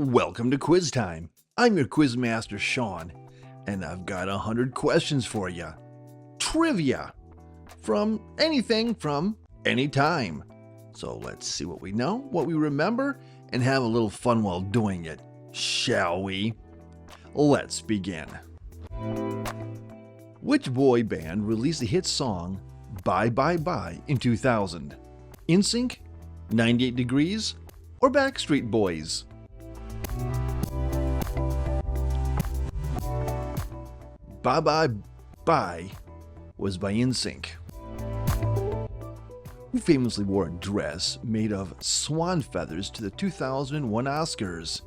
Welcome to Quiz Time. I'm your quiz master, Sean, and I've got 100 questions for you. Trivia from anything from any time. So let's see what we know, what we remember, and have a little fun while doing it, shall we? Let's begin. Which boy band released the hit song Bye Bye Bye in 2000? NSYNC, 98 Degrees, or Backstreet Boys? Bye Bye Bye was by NSYNC. Who famously wore a dress made of swan feathers to the 2001 Oscars?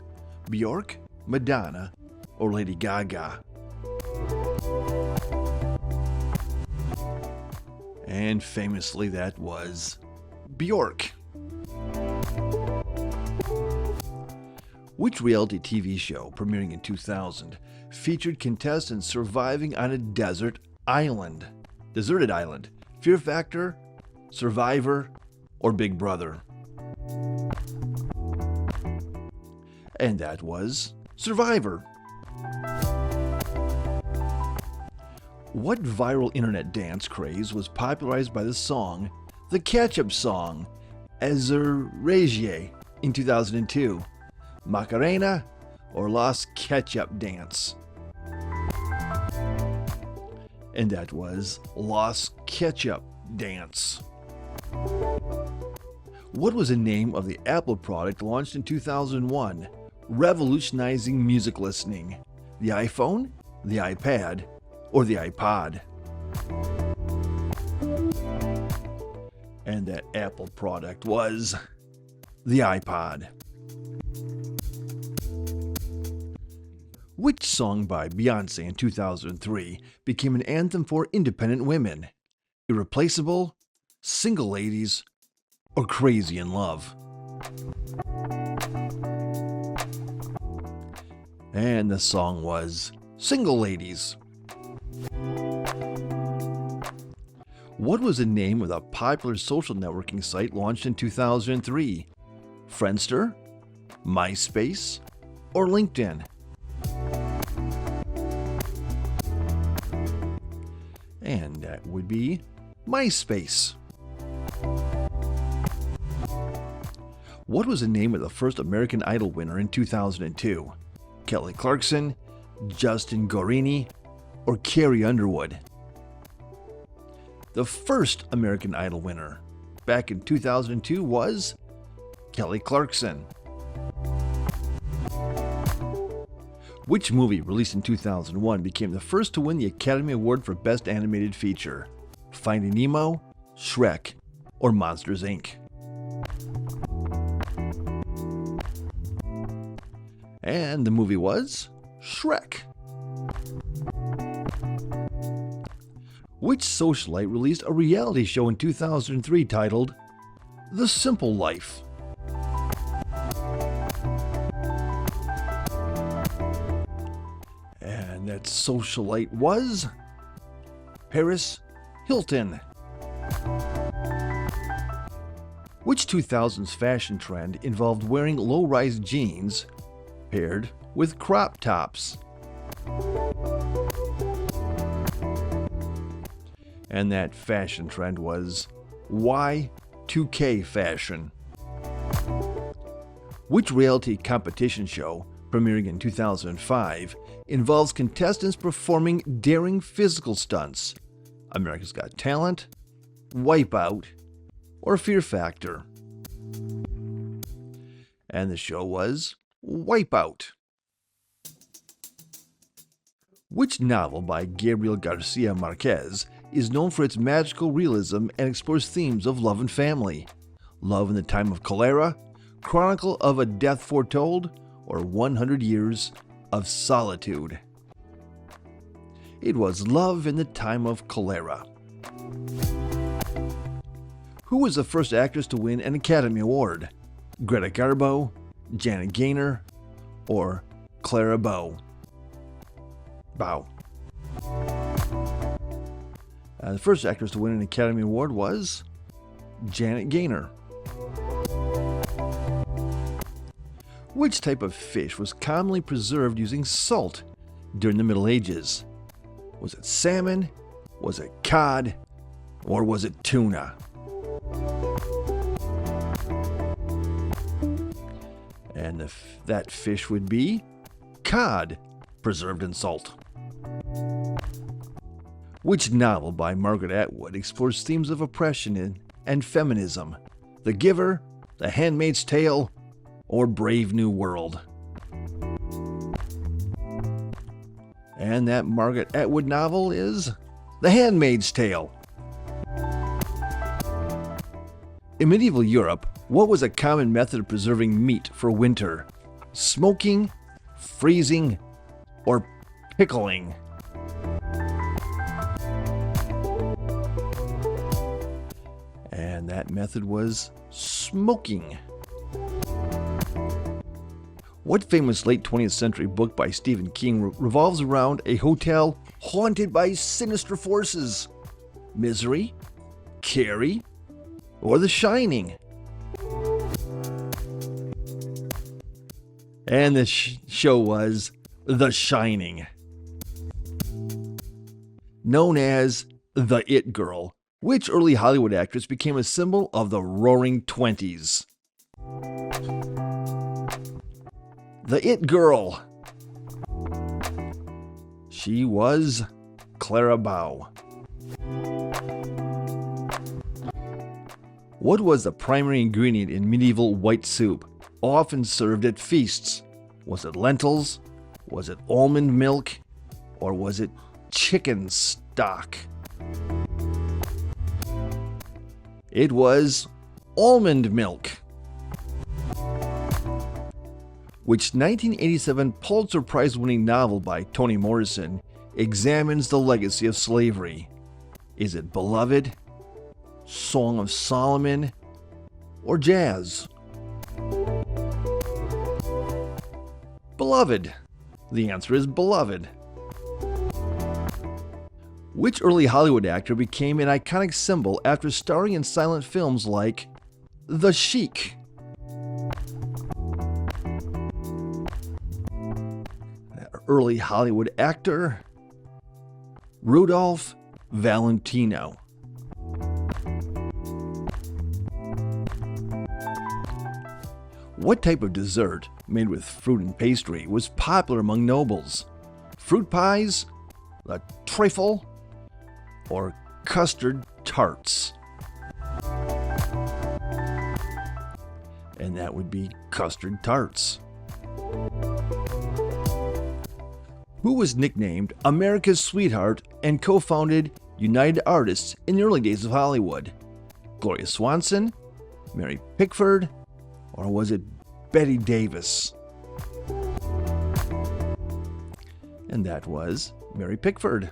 Bjork, Madonna, or Lady Gaga? And famously that was Bjork. Which reality TV show, premiering in 2000, featured contestants surviving on a deserted island? Fear Factor, Survivor, or Big Brother? And that was Survivor. What viral internet dance craze was popularized by the song The Ketchup Song, Ezerregie, in 2002? Macarena or Los Ketchup Dance? And that was Los Ketchup Dance. What was the name of the Apple product launched in 2001, revolutionizing music listening? The iPhone, the iPad, or the iPod? And that Apple product was the iPod. Which song by Beyonce in 2003 became an anthem for independent women? Irreplaceable, Single Ladies, or Crazy in Love? And the song was Single Ladies. What was the name of the popular social networking site launched in 2003? Friendster, MySpace, or LinkedIn? And that would be MySpace. What was the name of the first American Idol winner in 2002? Kelly Clarkson, Justin Guarini, or Carrie Underwood? The first American Idol winner back in 2002 was Kelly Clarkson. Which movie released in 2001 became the first to win the Academy Award for Best Animated Feature? Finding Nemo, Shrek, or Monsters, Inc.? And the movie was Shrek. Which socialite released a reality show in 2003 titled The Simple Life? And that socialite was Paris Hilton. Which 2000s fashion trend involved wearing low-rise jeans paired with crop tops? And that fashion trend was Y2K fashion. Which reality competition show, premiering in 2005, involves contestants performing daring physical stunts? America's Got Talent, Wipeout, or Fear Factor? And the show was Wipeout. Which novel by Gabriel Garcia Marquez is known for its magical realism and explores themes of love and family? Love in the Time of Cholera, Chronicle of a Death Foretold, or 100 Years of Solitude? It was Love in the Time of Cholera. Who was the first actress to win an Academy Award? Greta Garbo, Janet Gaynor, or Clara Bow? The first actress to win an Academy Award was Janet Gaynor. Which type of fish was commonly preserved using salt during the Middle Ages? Was it salmon? Was it cod? Or was it tuna? And that fish would be cod, preserved in salt. Which novel by Margaret Atwood explores themes of oppression and feminism? The Giver, The Handmaid's Tale, or Brave New World? And that Margaret Atwood novel is The Handmaid's Tale. In medieval Europe, what was a common method of preserving meat for winter? Smoking, freezing, or pickling? And that method was smoking. What famous late 20th century book by Stephen King revolves around a hotel haunted by sinister forces? Misery, Carrie, or The Shining? And the show was The Shining. Known as the It Girl, which early Hollywood actress became a symbol of the Roaring Twenties? The It Girl. She was Clara Bow. What was the primary ingredient in medieval white soup, often served at feasts? Was it lentils? Was it almond milk? Or was it chicken stock? It was almond milk. Which 1987 Pulitzer Prize-winning novel by Toni Morrison examines the legacy of slavery? Is it Beloved, Song of Solomon, or Jazz? Beloved. The answer is Beloved. Which early Hollywood actor became an iconic symbol after starring in silent films like The Sheik? Early Hollywood actor Rudolph Valentino. What type of dessert made with fruit and pastry was popular among nobles? Fruit pies, the trifle, or custard tarts? And that would be custard tarts. Who was nicknamed America's Sweetheart and co-founded United Artists in the early days of Hollywood? Gloria Swanson, Mary Pickford, or was it Betty Davis? And that was Mary Pickford.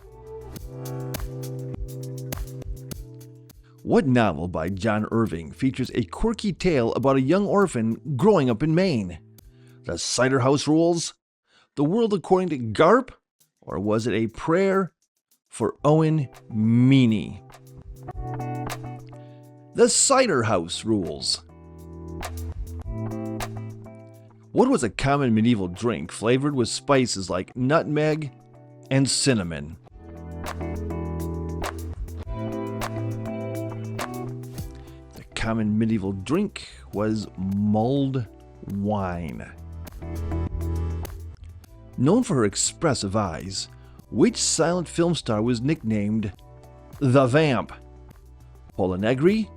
What novel by John Irving features a quirky tale about a young orphan growing up in Maine? The Cider House Rules? The World According to Garp? Or was it A Prayer for Owen Meany? The Cider House Rules. What was a common medieval drink flavored with spices like nutmeg and cinnamon? The common medieval drink was mulled wine. Known for her expressive eyes, which silent film star was nicknamed the Vamp? Paula Negri,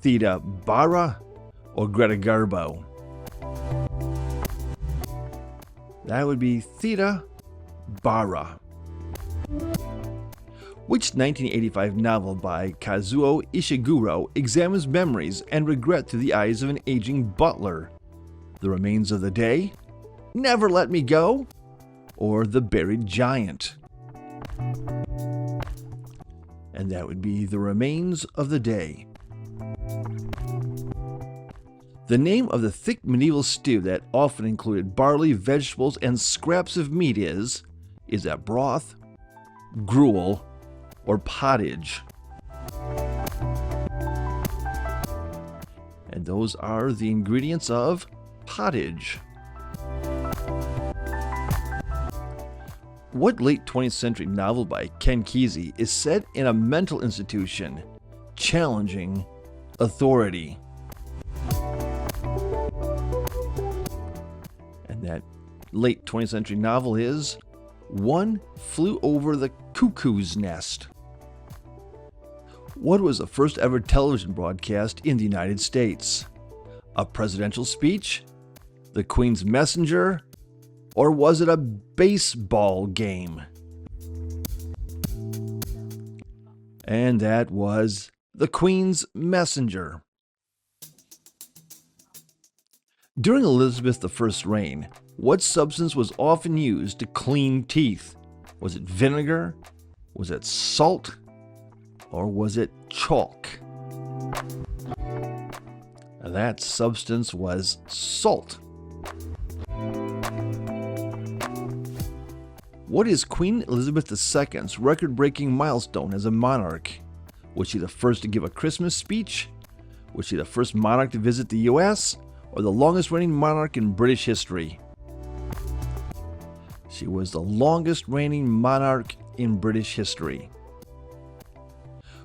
Theda Bara, or Greta Garbo? That would be Theda Bara. Which 1985 novel by Kazuo Ishiguro examines memories and regret through the eyes of an aging butler? The Remains of the Day, Never Let Me Go, or The Buried Giant? And that would be The Remains of the Day. The name of the thick medieval stew that often included barley, vegetables, and scraps of meat is that broth, gruel, or pottage? And those are the ingredients of pottage? What late 20th century novel by Ken Kesey is set in a mental institution challenging authority? And that late 20th century novel is One Flew Over the Cuckoo's Nest. What was the first ever television broadcast in the United States? A presidential speech? The Queen's Messenger? Or was it a baseball game? And that was the Queen's Messenger. During Elizabeth I's reign, what substance was often used to clean teeth? Was it vinegar? Was it salt? Or was it chalk? That substance was salt. What is Queen Elizabeth II's record-breaking milestone as a monarch? Was she the first to give a Christmas speech? Was she the first monarch to visit the U.S.? Or the longest-reigning monarch in British history? She was the longest-reigning monarch in British history.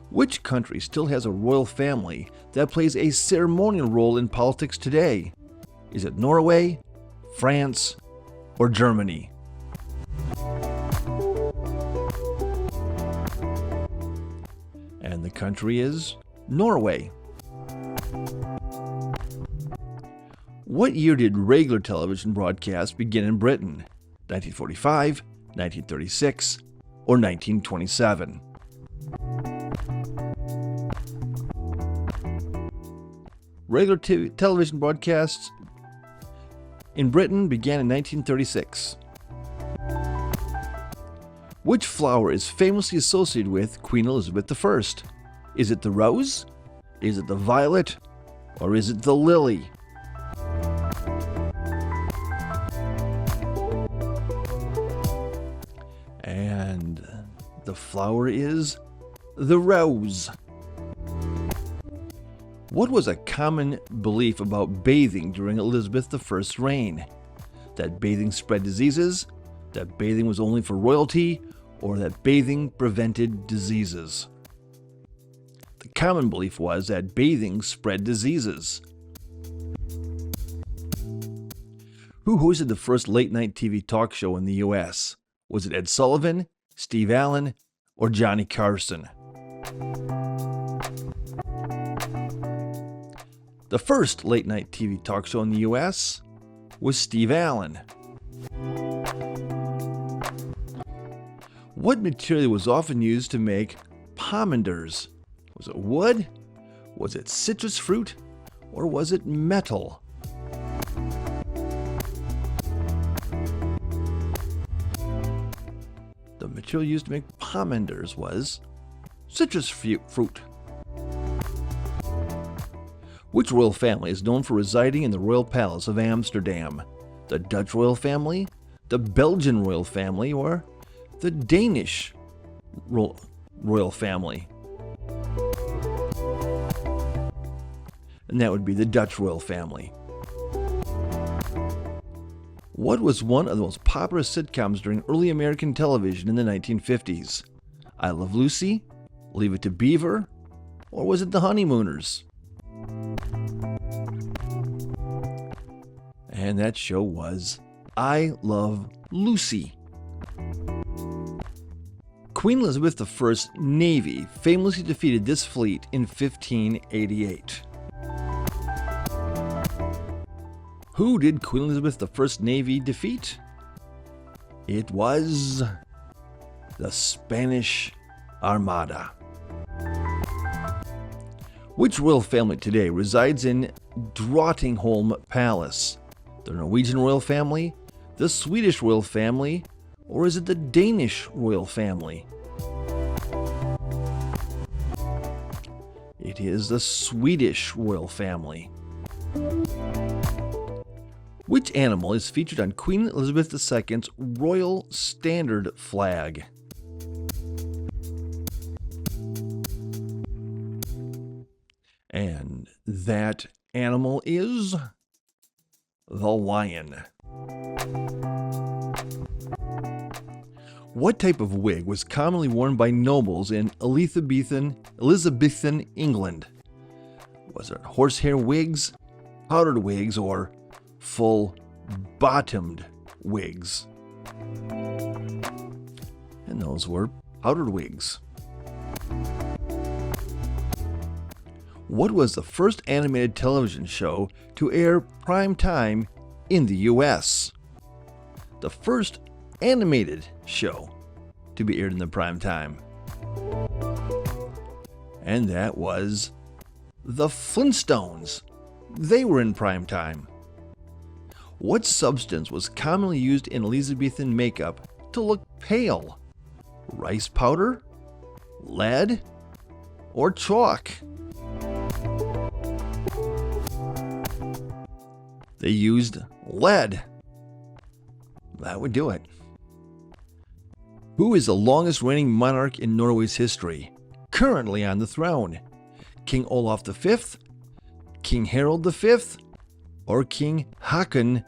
Which country still has a royal family that plays a ceremonial role in politics today? Is it Norway, France, or Germany? And the country is Norway. What year did regular television broadcasts begin in Britain? 1945, 1936, or 1927? Regular television broadcasts in Britain began in 1936. Which flower is famously associated with Queen Elizabeth I? Is it the rose? Is it the violet? Or is it the lily? And the flower is the rose. What was a common belief about bathing during Elizabeth I's reign? That bathing spread diseases? That bathing was only for royalty? Or that bathing prevented diseases? The common belief was that bathing spread diseases. Who hosted the first late-night TV talk show in the U.S.? Was it Ed Sullivan, Steve Allen, or Johnny Carson? The first late-night TV talk show in the U.S. was Steve Allen. What material was often used to make pomanders? Was it wood? Was it citrus fruit? Or was it metal? The material used to make pomanders was citrus fruit. Which royal family is known for residing in the Royal Palace of Amsterdam? The Dutch royal family, the Belgian royal family, or the Danish royal family? And that would be the Dutch royal family. What was one of the most popular sitcoms during early American television in the 1950s? I Love Lucy, Leave It to Beaver, or was it The Honeymooners? And that show was I Love Lucy. Queen Elizabeth I's Navy famously defeated this fleet in 1588. Who did Queen Elizabeth I's Navy defeat? It was the Spanish Armada. Which royal family today resides in Drottningholm Palace? The Norwegian royal family, the Swedish royal family, or is it the Danish royal family? It is the Swedish royal family. Which animal is featured on Queen Elizabeth II's Royal Standard flag? And that animal is the lion. What type of wig was commonly worn by nobles in Elizabethan England? Was it horsehair wigs, powdered wigs, or full-bottomed wigs? And those were powdered wigs. What was the first animated television show to air prime time in the U.S.? The first animated show to be aired in the prime time. And that was the Flintstones. They were in prime time. What substance was commonly used in Elizabethan makeup to look pale? Rice powder, lead, or chalk? They used lead. That would do it. Who is the longest reigning monarch in Norway's history, currently on the throne? King Olaf V, King Harald V, or King Haakon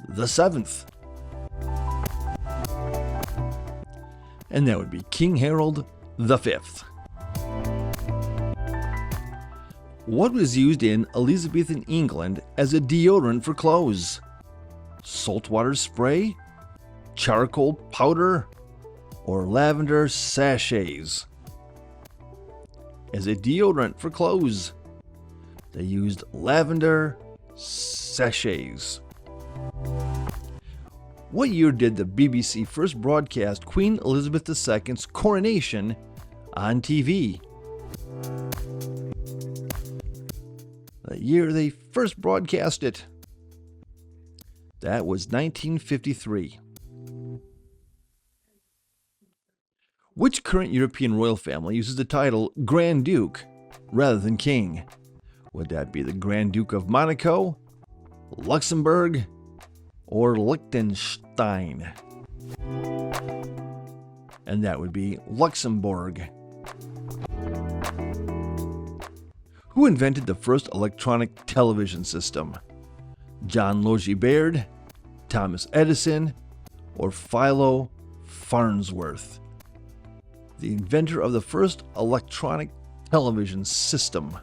VII? And that would be King Harald V. What was used in Elizabethan England as a deodorant for clothes? Saltwater spray, charcoal powder, or lavender sachets? As a deodorant for clothes, they used lavender sachets. What year did the BBC first broadcast Queen Elizabeth II's coronation on TV? The year they first broadcast it. That was 1953. Which current European royal family uses the title Grand Duke rather than King? Would that be the Grand Duke of Monaco, Luxembourg, or Liechtenstein? And that would be Luxembourg. Who invented the first electronic television system? John Logie Baird, Thomas Edison, or Philo Farnsworth? The inventor of the first electronic television system.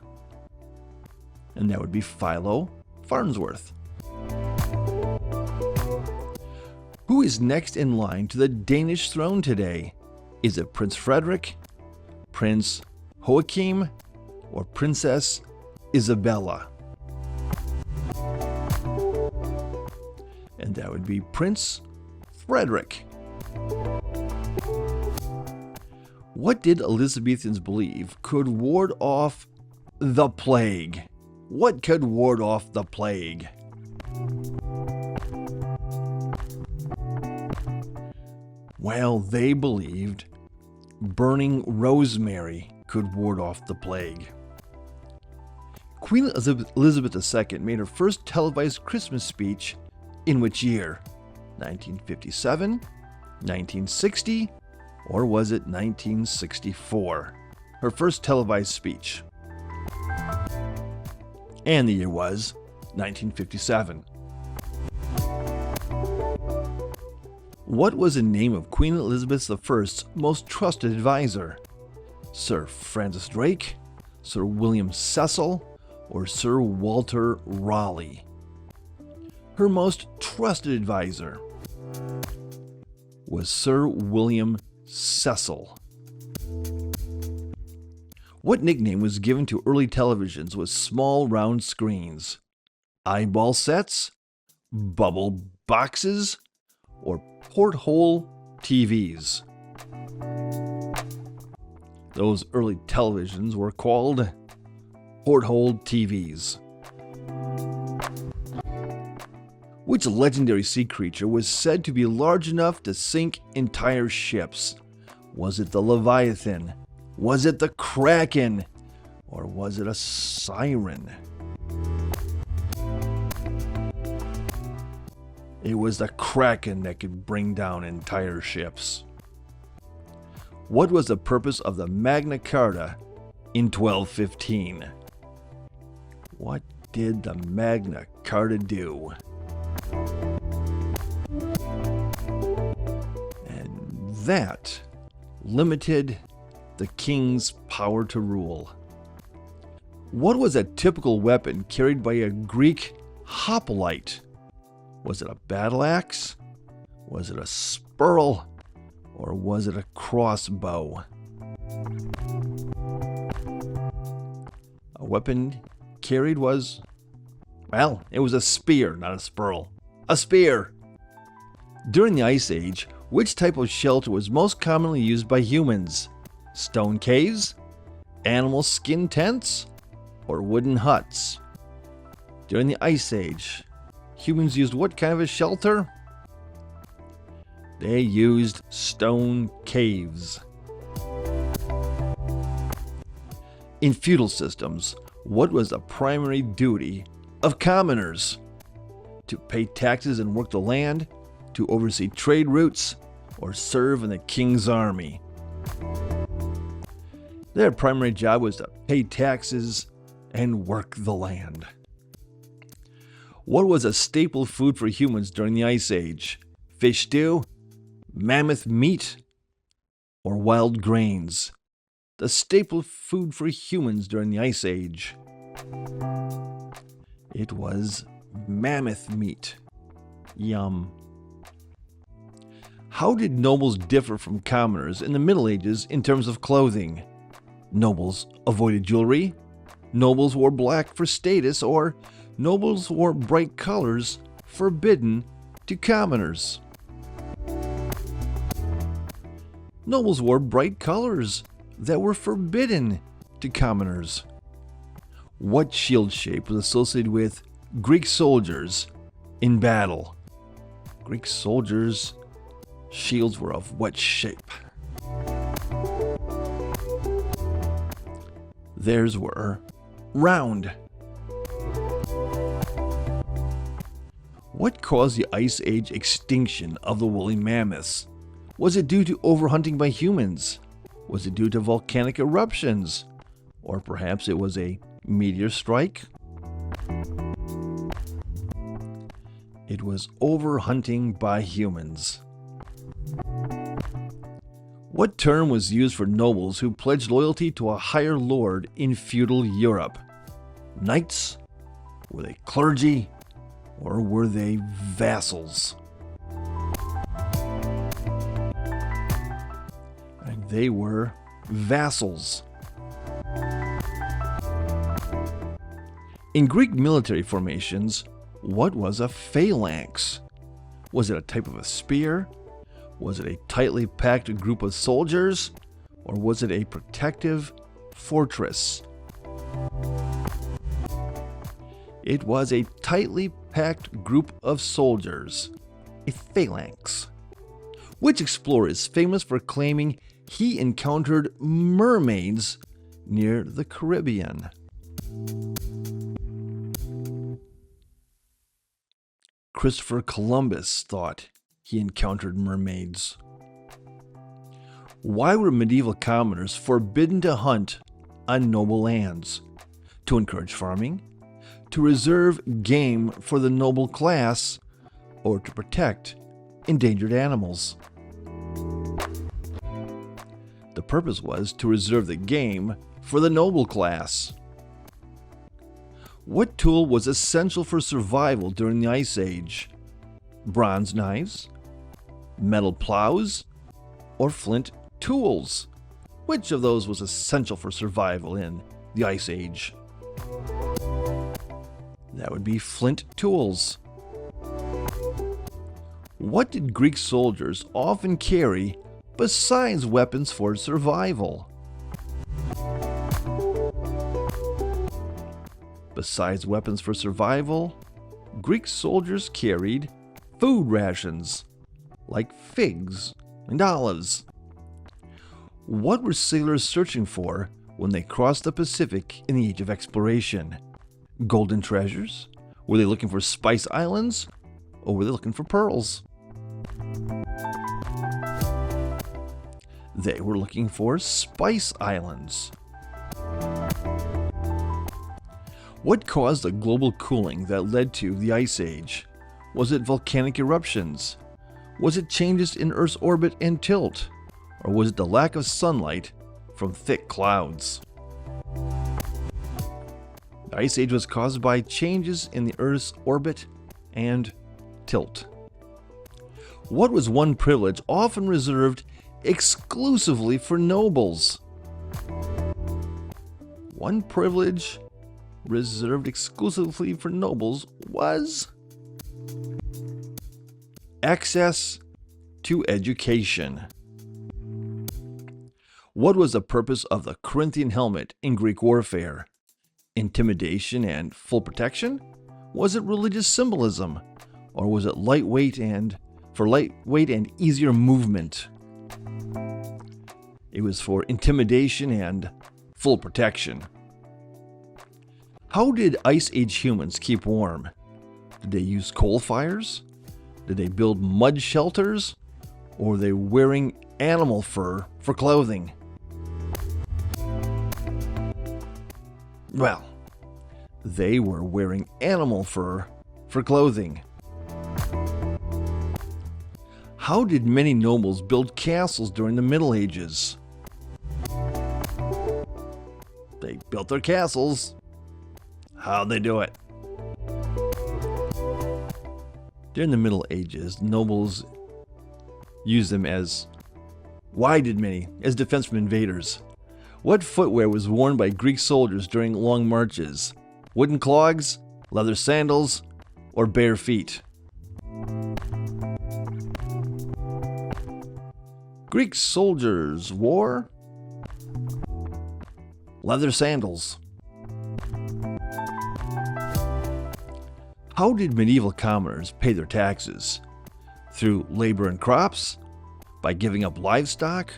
And that would be Philo Farnsworth. Who is next in line to the Danish throne today? Is it Prince Frederik, Prince Joachim, or Princess Isabella? And that would be Prince Frederik. What did Elizabethans believe could ward off the plague? What could ward off the plague? Well, they believed burning rosemary could ward off the plague. Queen Elizabeth II made her first televised Christmas speech in which year? 1957, 1960, or was it 1964? Her first televised speech. And the year was 1957. What was the name of Queen Elizabeth I's most trusted advisor? Sir Francis Drake, Sir William Cecil, or Sir Walter Raleigh? Her most trusted advisor was Sir William Cecil. What nickname was given to early televisions with small round screens? Eyeball sets, bubble boxes, or porthole TVs? Those early televisions were called porthole TVs. Which legendary sea creature was said to be large enough to sink entire ships? Was it the Leviathan? Was it the Kraken? Or was it a siren? It was the Kraken that could bring down entire ships. What was the purpose of the Magna Carta in 1215? What did the Magna Carta do? that limited the king's power to rule. What was a typical weapon carried by a Greek hoplite? Was it a battle axe? Was it a spurl? Or was it a crossbow? A weapon carried was, well, it was a spear, not a spurl. A spear! During the Ice Age, which type of shelter was most commonly used by humans? Stone caves, animal skin tents, or wooden huts? During the Ice Age, humans used what kind of a shelter? They used stone caves. In feudal systems, what was the primary duty of commoners? To pay taxes and work the land, to oversee trade routes, or serve in the king's army. Their primary job was to pay taxes and work the land. What was a staple food for humans during the Ice Age? Fish stew, mammoth meat, or wild grains? The staple food for humans during the Ice Age. It was mammoth meat. Yum. How did nobles differ from commoners in the Middle Ages in terms of clothing? Nobles avoided jewelry, nobles wore black for status, or nobles wore bright colors forbidden to commoners. Nobles wore bright colors that were forbidden to commoners. What shield shape was associated with Greek soldiers in battle? Greek soldiers' shields were of what shape? Theirs were round. What caused the Ice Age extinction of the woolly mammoths? Was it due to overhunting by humans? Was it due to volcanic eruptions? Or perhaps it was a meteor strike? It was overhunting by humans. What term was used for nobles who pledged loyalty to a higher lord in feudal Europe? Knights? Were they clergy? Or were they vassals? And they were vassals. In Greek military formations, what was a phalanx? Was it a type of a spear? Was it a tightly packed group of soldiers? Or was it a protective fortress? It was a tightly packed group of soldiers, a phalanx. Which explorer is famous for claiming he encountered mermaids near the Caribbean? Christopher Columbus thought he encountered mermaids. Why were medieval commoners forbidden to hunt on noble lands? To encourage farming? To reserve game for the noble class? Or to protect endangered animals? The purpose was to reserve the game for the noble class. What tool was essential for survival during the Ice Age? Bronze knives, metal plows, or flint tools? Which of those was essential for survival in the Ice Age? That would be flint tools. What did Greek soldiers often carry besides weapons for survival? Besides weapons for survival, Greek soldiers carried food rations, like figs and olives. What were sailors searching for when they crossed the Pacific in the Age of Exploration? Golden treasures? Were they looking for spice islands? Or were they looking for pearls? They were looking for spice islands. What caused the global cooling that led to the Ice Age? Was it volcanic eruptions? Was it changes in Earth's orbit and tilt? or was it the lack of sunlight from thick clouds? The Ice Age was caused by changes in the Earth's orbit and tilt. What was one privilege often reserved exclusively for nobles? One privilege reserved exclusively for nobles was access to education. What was the purpose of the Corinthian helmet in Greek warfare? Intimidation and full protection? Was it religious symbolism? Or was it lightweight and easier movement? It was for intimidation and full protection. How did Ice Age humans keep warm? Did they use coal fires? Did they build mud shelters? Or were they wearing animal fur for clothing? Well, they were wearing animal fur for clothing. How did many nobles build castles during the Middle Ages? They built their castles. How'd they do it? During the Middle Ages, nobles used them as defense from invaders. What footwear was worn by Greek soldiers during long marches? Wooden clogs, leather sandals, or bare feet? Greek soldiers wore leather sandals. How did medieval commoners pay their taxes? Through labor and crops? By giving up livestock?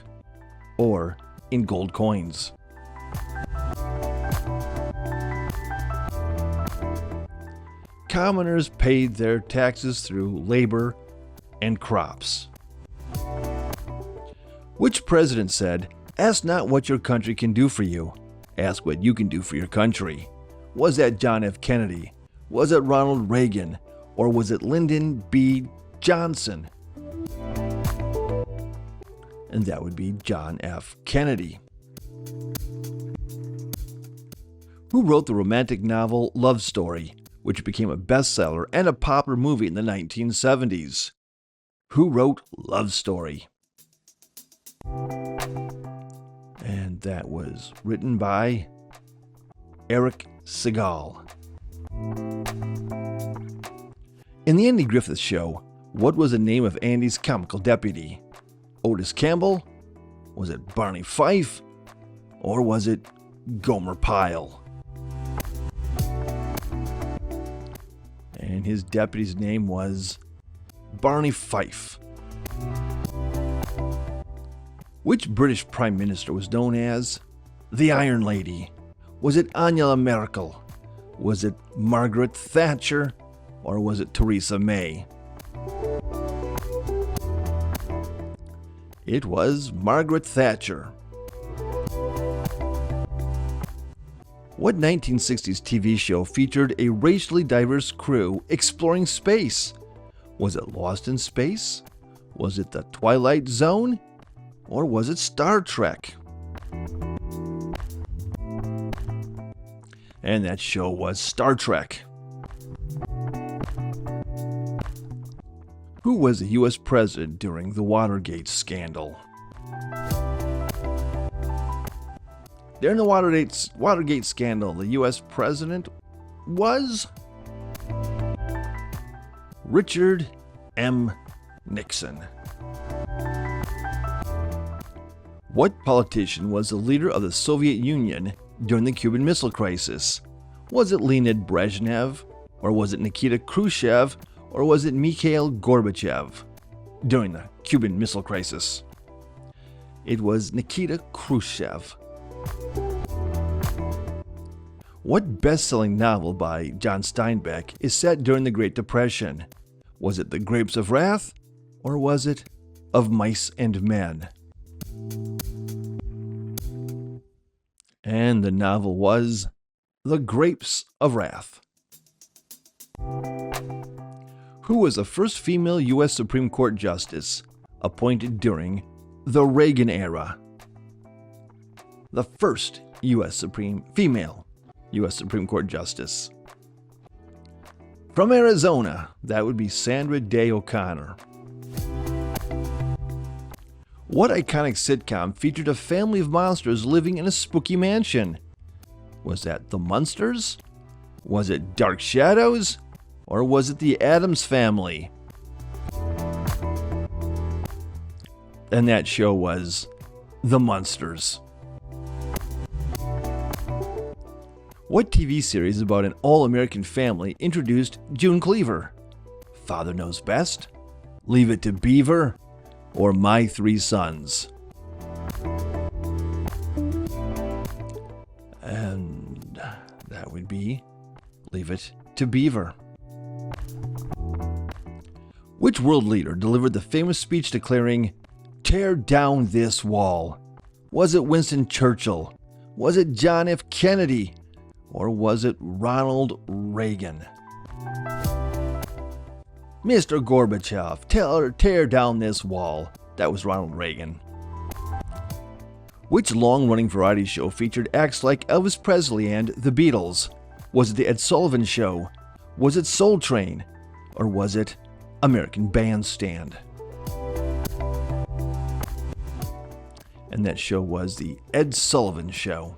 Or in gold coins? Commoners paid their taxes through labor and crops. Which president said, "Ask not what your country can do for you, ask what you can do for your country"? Was that John F. Kennedy? Was it Ronald Reagan? Or was it Lyndon B. Johnson? And that would be John F. Kennedy. Who wrote the romantic novel Love Story, which became a bestseller and a popular movie in the 1970s? Who wrote Love Story? And that was written by Eric Segal. In the Andy Griffith Show, what was the name of Andy's comical deputy? Otis Campbell? Was it Barney Fife? Or was it Gomer Pyle? And his deputy's name was Barney Fife. Which British Prime Minister was known as the Iron Lady? Was it Angela Merkel? Was it Margaret Thatcher? Or was it Theresa May? It was Margaret Thatcher. What 1960s TV show featured a racially diverse crew exploring space? Was it Lost in Space? Was it The Twilight Zone? Or was it Star Trek? And that show was Star Trek. Who was the U.S. president during the Watergate scandal? During the Watergate scandal, the U.S. president was Richard M. Nixon. What politician was the leader of the Soviet Union during the Cuban Missile Crisis? Was it Leonid Brezhnev? Or was it Nikita Khrushchev? Or was it Mikhail Gorbachev during the Cuban Missile Crisis? It was Nikita Khrushchev. What best-selling novel by John Steinbeck is set during the Great Depression? Was it The Grapes of Wrath? Or was it Of Mice and Men? And the novel was The Grapes of Wrath. Who was the first female U.S. Supreme Court Justice appointed during the Reagan era. The first female U.S. Supreme Court Justice. From Arizona, that would be Sandra Day O'Connor. What iconic sitcom featured a family of monsters living in a spooky mansion? Was that The Munsters? Was it Dark Shadows? Or was it The Addams Family? And that show was The Munsters. What TV series about an all-American family introduced June Cleaver? Father Knows Best? Leave It to Beaver? Or My Three Sons? And that would be Leave It to Beaver. Which world leader delivered the famous speech declaring, "Tear down this wall"? Was it Winston Churchill? Was it John F. Kennedy? Or was it Ronald Reagan? Mr. Gorbachev, tear down this wall. That was Ronald Reagan. Which long-running variety show featured acts like Elvis Presley and the Beatles? Was it The Ed Sullivan Show? Was it Soul Train? Or was it American Bandstand? And that show was The Ed Sullivan Show.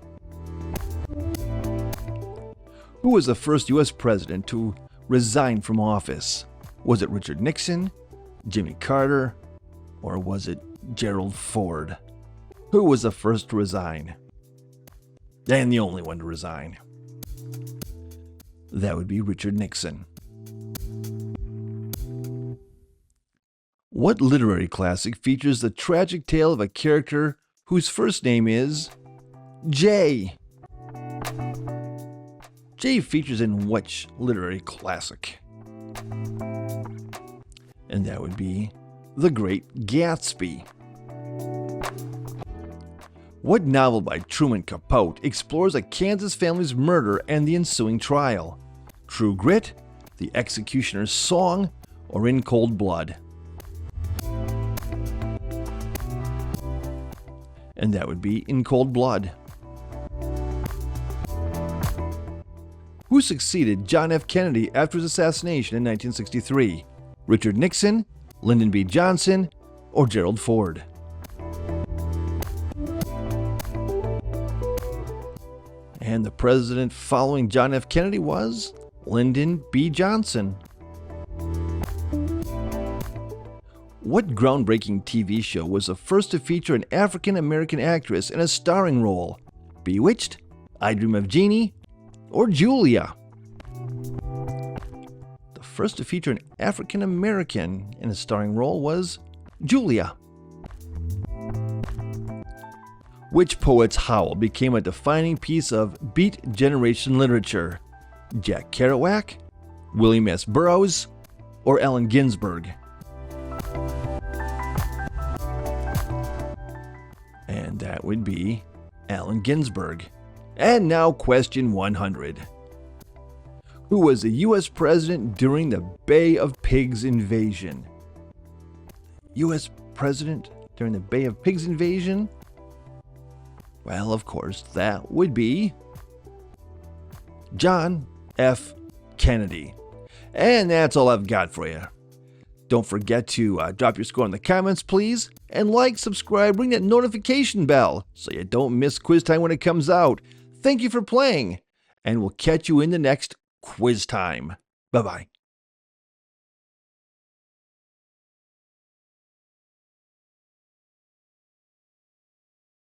Who was the first U.S. president to resign from office? Was it Richard Nixon, Jimmy Carter, or was it Gerald Ford? Who was the first to resign? And the only one to resign. That would be Richard Nixon. What literary classic features the tragic tale of a character whose first name is Jay? Jay features in which literary classic? And that would be The Great Gatsby. What novel by Truman Capote explores a Kansas family's murder and the ensuing trial? True Grit, The Executioner's Song, or In Cold Blood? And that would be In Cold Blood. Who succeeded John F. Kennedy after his assassination in 1963? Richard Nixon, Lyndon B. Johnson, or Gerald Ford? And the president following John F. Kennedy was Lyndon B. Johnson. What groundbreaking TV show was the first to feature an African-American actress in a starring role? Bewitched, I Dream of Jeannie, or Julia? The first to feature an African-American in a starring role was Julia. Which poet's howl became a defining piece of Beat Generation literature? Jack Kerouac, William S. Burroughs, or Allen Ginsberg? And that would be Allen Ginsberg. And now question 100. Who was the U.S. president during the Bay of Pigs invasion? U.S. president during the Bay of Pigs invasion? Well, of course, that would be John F. Kennedy. And that's all I've got for you. Don't forget to drop your score in the comments, please. And like, subscribe, ring that notification bell so you don't miss quiz time when it comes out. Thank you for playing, and we'll catch you in the next quiz time. Bye-bye.